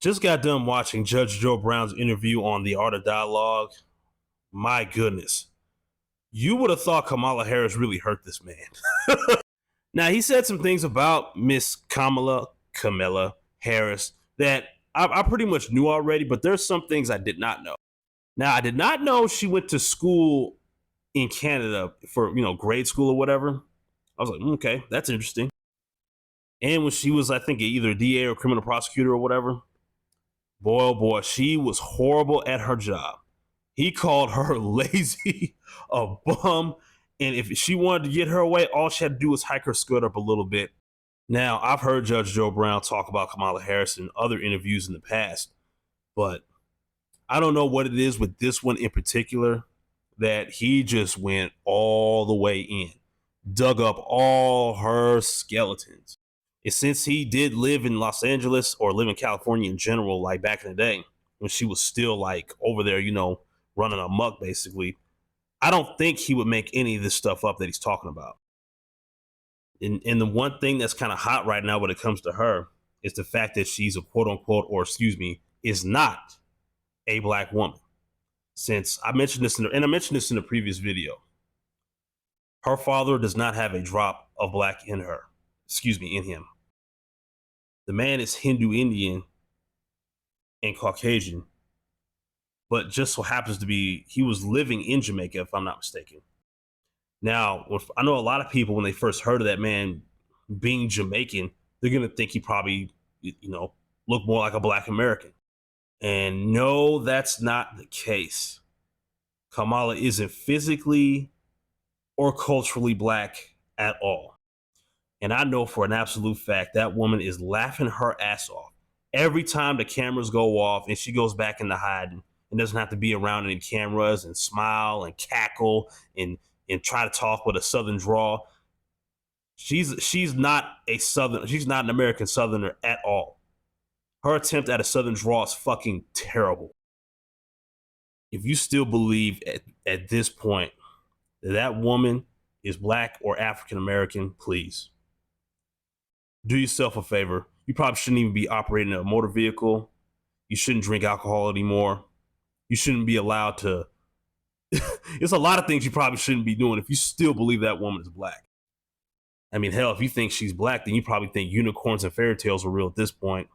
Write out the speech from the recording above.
Just got done watching Judge Joe Brown's interview on The Art of Dialogue. My goodness. You would have thought Kamala Harris really hurt this man. Now, he said some things about Miss Kamala Harris that I pretty much knew already, but there's some things I did not know. Now, I did not know she went to school in Canada for, grade school or whatever. I was like, okay, that's interesting. And when she was, I think, either a DA or criminal prosecutor or whatever, boy, oh boy, she was horrible at her job. He called her lazy, a bum, and if she wanted to get her way, all she had to do was hike her skirt up a little bit. Now, I've heard Judge Joe Brown talk about Kamala Harris in other interviews in the past, but I don't know what it is with this one in particular that he just went all the way in, dug up all her skeletons. And since he did live in Los Angeles or live in California in general, like back in the day when she was still like over there, running amok basically, I don't think he would make any of this stuff up that he's talking about. And the one thing that's kind of hot right now when it comes to her is the fact that she's a quote unquote, or excuse me, is not a black woman. Since I mentioned this I mentioned this in the previous video, her father does not have a drop of black in him. The man is Hindu Indian and Caucasian, but just so happens to be he was living in Jamaica, if I'm not mistaken. Now, I know a lot of people when they first heard of that man being Jamaican, they're gonna think he probably, looked more like a black American. And no, that's not the case. Kamala isn't physically or culturally black at all. And I know for an absolute fact that woman is laughing her ass off every time the cameras go off and she goes back into hiding and doesn't have to be around any cameras and smile and cackle and try to talk with a southern drawl. She's not an American southerner at all. Her attempt at a southern drawl is fucking terrible. If you still believe at this point that woman is black or African American, please do yourself a favor. You probably shouldn't even be operating a motor vehicle. You shouldn't drink alcohol anymore. You shouldn't be allowed to. There's a lot of things you probably shouldn't be doing if you still believe that woman is black. I mean, hell, if you think she's black, then you probably think unicorns and fairy tales are real at this point.